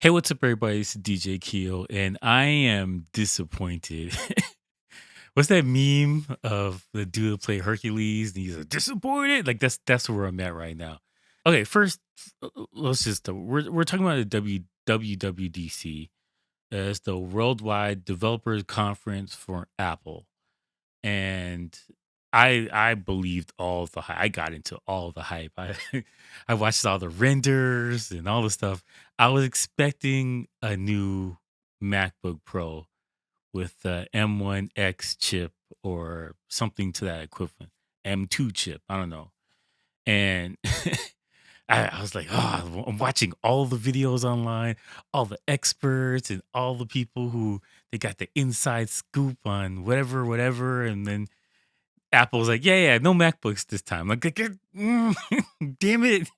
Hey, what's up, everybody? It's DJ Keo, and I am disappointed. What's that meme of the dude that play Hercules? And he's like, disappointed. Like that's where I'm at right now. Okay, first, let's just we're talking about the WWDC as the Worldwide Developers Conference for Apple, and I believed all of the hype. I got into all of the hype. I watched all the renders and all the stuff. I was expecting a new MacBook Pro with the M1X chip or something to that equivalent. M2 chip. I don't know. And I was like, oh, I'm watching all the videos online, all the experts and all the people who they got the inside scoop on whatever, whatever. And then Apple's like, yeah, no MacBooks this time. Like, damn it.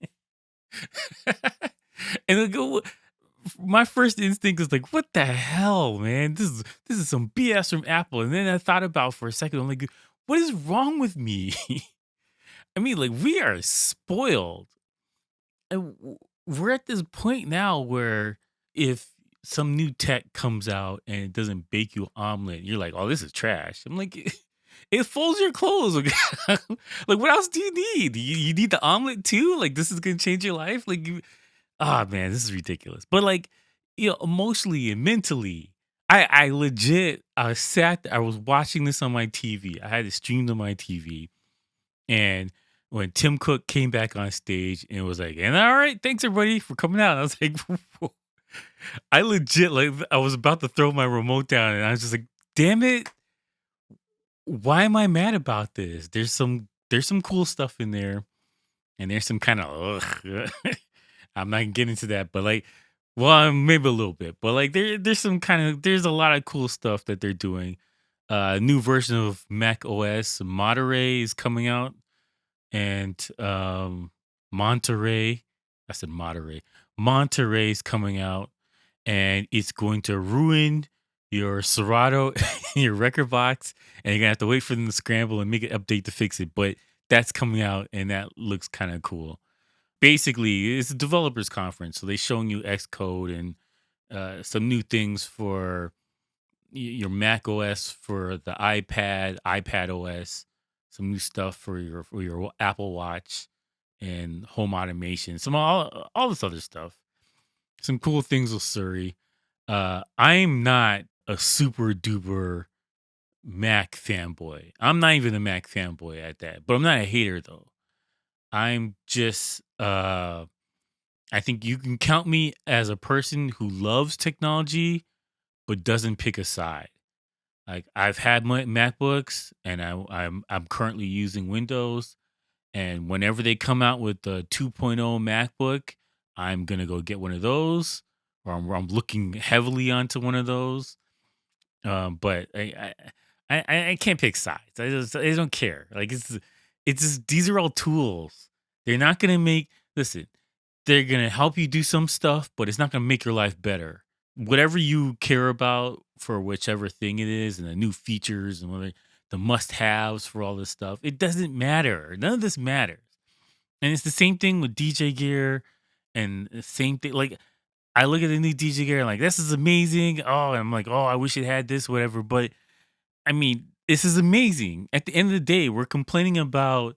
And my first instinct is like, what the hell, man? This is some BS from Apple. And then I thought about for a second, I'm like, what is wrong with me? I mean, like, we are spoiled. And we're at this point now where if some new tech comes out and it doesn't bake you an omelet, you're like, oh, this is trash. I'm like, it folds your clothes. Like, what else do you need? You need the omelet too? Like, this is gonna change your life? Like, man, this is ridiculous. But like, emotionally and mentally, I legit, I was watching this on my TV. I had it streamed on my TV, and when Tim Cook came back on stage and was like, "And all right, thanks everybody for coming out," I was like, I legit, like, I was about to throw my remote down, and I was just like, "Damn it! Why am I mad about this?" There's some cool stuff in there, and there's some kind of I'm not gonna get into that, but like, well, maybe a little bit, but like there's a lot of cool stuff that they're doing. New version of Mac OS Monterey is coming out, and Monterey. I said Monterey. Monterey's coming out, and it's going to ruin your Serato, your record box, and you're gonna have to wait for them to scramble and make an update to fix it. But that's coming out, and that looks kind of cool. Basically, it's a developers conference, so they're showing you Xcode and some new things for your Mac OS, for the iPadOS, some new stuff for your Apple Watch and home automation, some all this other stuff. Some cool things with Siri. I'm not a super duper Mac fanboy. I'm not even a Mac fanboy at that, but I'm not a hater though. I'm just I think you can count me as a person who loves technology but doesn't pick a side. Like, I've had my MacBooks, and I'm currently using Windows, and whenever they come out with the 2.0 MacBook, I'm gonna go get one of those, or I'm looking heavily onto one of those. But I can't pick sides. I don't care. Like, it's just, these are all tools. They're not gonna make listen. They're gonna help you do some stuff, but it's not gonna make your life better. Whatever you care about for whichever thing it is, and the new features and whether the must-haves for all this stuff, it doesn't matter. None of this matters. And it's the same thing with DJ gear, and the same thing. Like, I look at the new DJ gear, and like, this is amazing. Oh, and I'm like, oh, I wish it had this, whatever. But I mean, this is amazing. At the end of the day, we're complaining about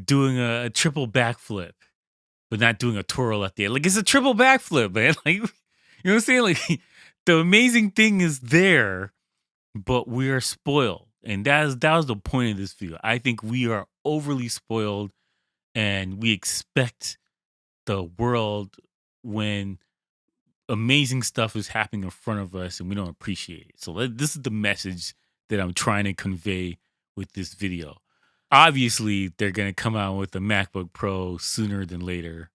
doing a triple backflip, but not doing a twirl at the end. Like, it's a triple backflip, man. Like, you know what I'm saying? Like, the amazing thing is there, but we are spoiled. And that was the point of this video. I think we are overly spoiled, and we expect the world when amazing stuff is happening in front of us and we don't appreciate it. So this is the message that I'm trying to convey with this video. Obviously, they're going to come out with the MacBook Pro sooner than later,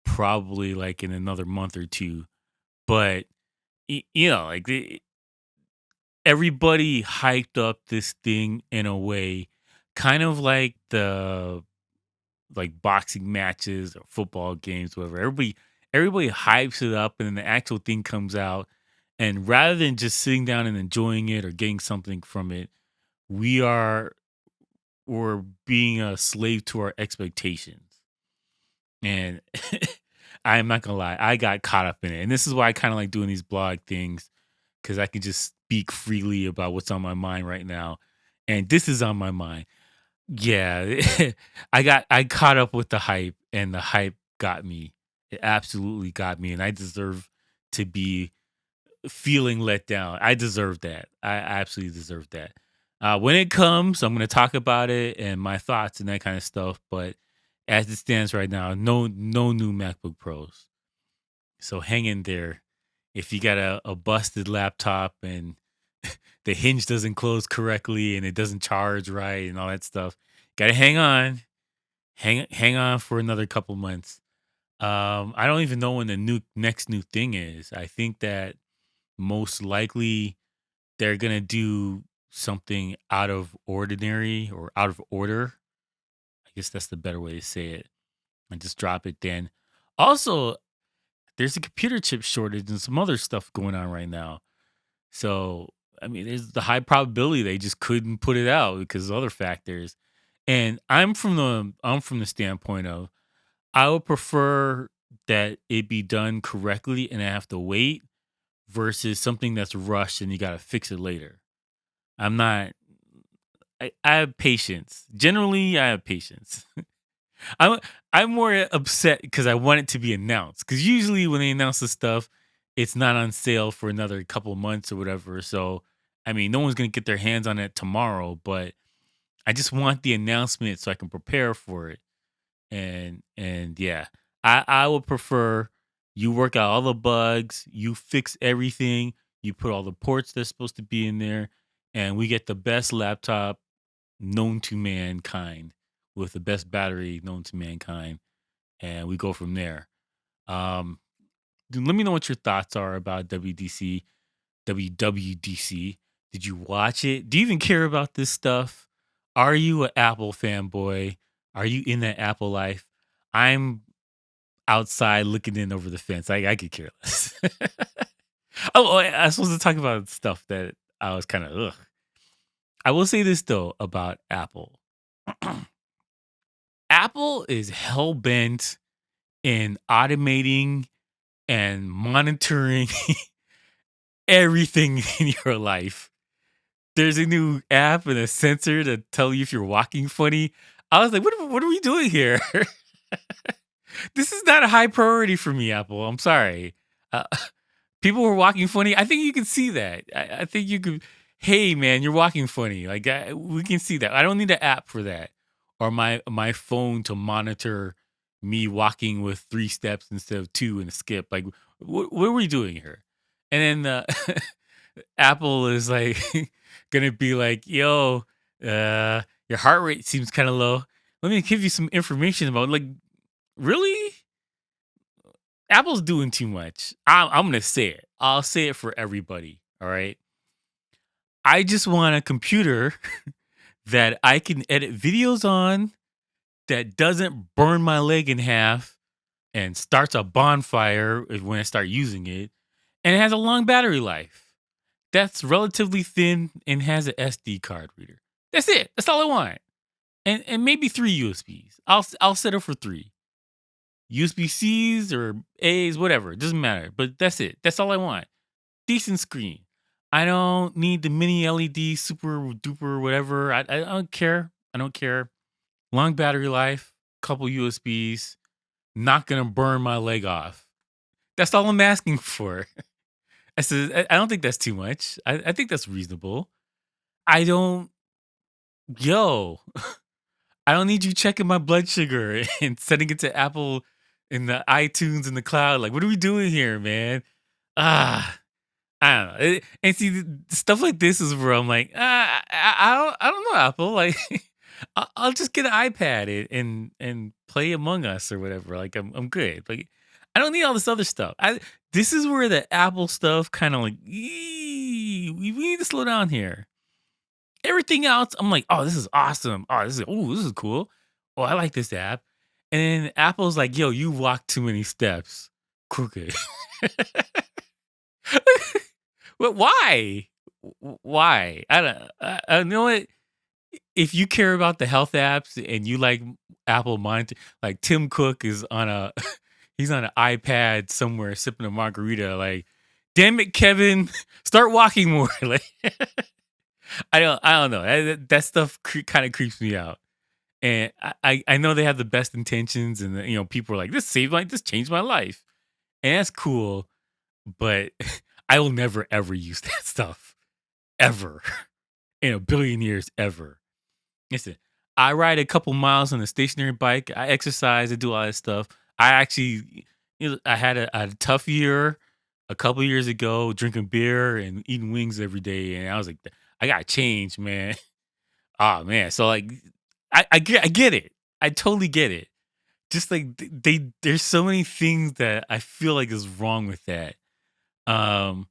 probably like in another month or two. But like, everybody hyped up this thing in a way, kind of like the like boxing matches or football games, whatever. Everybody hypes it up, and then the actual thing comes out. And rather than just sitting down and enjoying it or getting something from it, we are we're being a slave to our expectations. And I'm not gonna lie, I got caught up in it, and this is why I kind of like doing these blog things because I can just speak freely about what's on my mind right now, and this is on my mind. Yeah, I caught up with the hype, and the hype got me. It absolutely got me, and I deserve to be feeling let down. I deserve that. I absolutely deserve that. When it comes, I'm going to talk about it and my thoughts and that kind of stuff. But as it stands right now, no new MacBook Pros. So hang in there. If you got a busted laptop and the hinge doesn't close correctly and it doesn't charge right and all that stuff, gotta hang on. Hang on for another couple months. I don't even know when the next new thing is. I think that most likely they're gonna do something out of ordinary or out of order. I guess that's the better way to say it. And just drop it then. Also, there's a computer chip shortage and some other stuff going on right now. So, I mean, there's the high probability they just couldn't put it out because of other factors. And I'm from the standpoint of I would prefer that it be done correctly and I have to wait versus something that's rushed and you got to fix it later. I'm not. I have patience. Generally, I have patience. I'm I'm more upset because I want it to be announced. Because usually when they announce the stuff, it's not on sale for another couple of months or whatever. So I mean, no one's gonna get their hands on it tomorrow. But I just want the announcement so I can prepare for it. And yeah, I would prefer you work out all the bugs, you fix everything, you put all the ports that's supposed to be in there, and we get the best laptop known to mankind with the best battery known to mankind, and we go from there. Um, Let me know what your thoughts are about WWDC. Did you watch it? Do you even care about this stuff? Are you an Apple fanboy? Are you in that Apple life? I'm outside looking in over the fence. I could care less. I was supposed to talk about stuff that I was kind of ugh. I will say this though about Apple. Apple is hell bent in automating and monitoring everything in your life. There's a new app and a sensor to tell you if you're walking funny. I was like, what are we doing here? This is not a high priority for me, Apple. I'm sorry. Uh, People were walking funny. I think you can see that. I think you could. Hey, man, you're walking funny. Like we can see that. I don't need an app for that, or my phone to monitor me walking with 3 steps instead of two and a skip. Like, what are we doing here? And then Apple is like gonna be like, "Yo, your heart rate seems kind of low. Let me give you some information about like really." Apple's doing too much. I'm gonna say it. I'll say it for everybody. All right. I just want a computer that I can edit videos on that doesn't burn my leg in half and starts a bonfire when I start using it, and it has a long battery life. That's relatively thin and has an SD card reader. That's it. That's all I want. And maybe 3 USBs. I'll settle for 3. USB C's or A's, whatever. It doesn't matter. But that's it. That's all I want. Decent screen. I don't need the mini LED, super duper, whatever. I don't care. I don't care. Long battery life, couple USBs, not gonna burn my leg off. That's all I'm asking for. I said, I don't think that's too much. I think that's reasonable. I don't, yo, I don't need you checking my blood sugar and setting it to Apple in the iTunes in the cloud. Like, what are we doing here, man? Ah, I don't know. And see, stuff like this is where I'm like, I don't know, Apple. Like, I'll just get an iPad and play Among Us or whatever. Like, I'm good. Like, I don't need all this other stuff. This is where the Apple stuff kind of like, we need to slow down here. Everything else, I'm like, oh, this is awesome. This is cool. Oh, I like this app. And then Apple's like, yo, you walk too many steps. Crooked. But why? Why? I don't know what. If you care about the health apps and you like Apple Monitor, like Tim Cook is on a, He's on an iPad somewhere sipping a margarita. Like, damn it, Kevin, start walking more. Like, I don't know. That stuff kind of creeps me out. And I know they have the best intentions, and people are like, this changed my life, and that's cool. But I will never ever use that stuff ever in a billion years ever. Listen, I ride a couple miles on a stationary bike. I exercise. I do all that stuff. I actually, I had a tough year a couple years ago, drinking beer and eating wings every day, and I was like, I got to change, man. Oh man, so like, I get it. I totally get it. Just like there's so many things that I feel like is wrong with that. Um,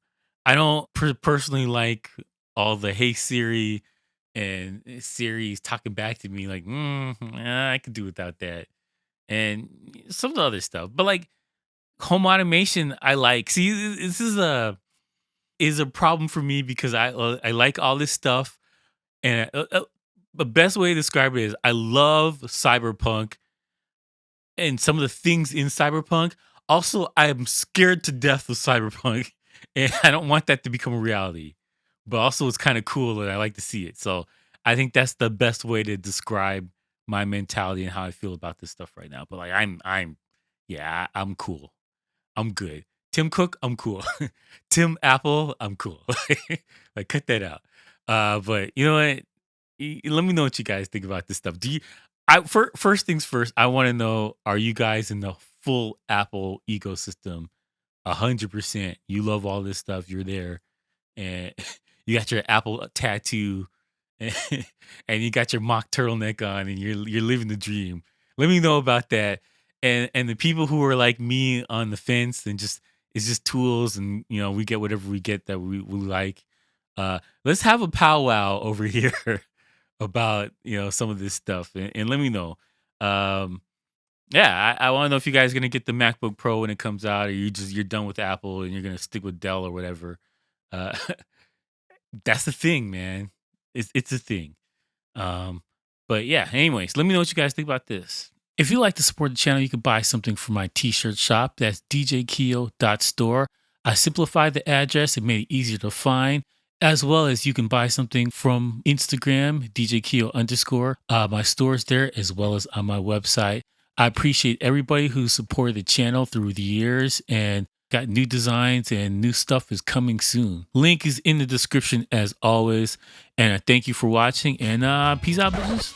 I don't personally like all the "Hey Siri" and Siri's talking back to me like, I could do without that, and some of the other stuff. But like home automation, I like. See, this is a problem for me because I like all this stuff, and the best way to describe it is I love cyberpunk and some of the things in cyberpunk. Also, I'm scared to death of cyberpunk, and I don't want that to become a reality. But also, it's kind of cool, and I like to see it. So I think that's the best way to describe my mentality and how I feel about this stuff right now. But like, yeah, I'm cool. I'm good. Tim Cook, I'm cool. Tim Apple, I'm cool. Like, cut that out. But you know what? Let me know what you guys think about this stuff. First things first, I want to know, are you guys in the full Apple ecosystem? 100%. You love all this stuff. You're there, and you got your Apple tattoo, and, and you got your mock turtleneck on, and you're living the dream. Let me know about that. And the people who are like me on the fence and just it's just tools, and we get whatever we get that we like. Let's have a powwow over here about some of this stuff, and let me know. Um, yeah, I want to know if you guys are gonna get the MacBook Pro when it comes out, or you're done with Apple and you're gonna stick with Dell or whatever. Uh, that's the thing, man. It's a thing. Um, but yeah, anyways, let me know what you guys think about this. If you like to support the channel, you can buy something from my t-shirt shop. That's djkeo.store. I simplified the address and made it easier to find, as well as you can buy something from Instagram, djkeo underscore. My store's there, as well as on my website. I appreciate everybody who supported the channel through the years and got new designs, and new stuff is coming soon. Link is in the description as always. And I thank you for watching, and peace out, bitches.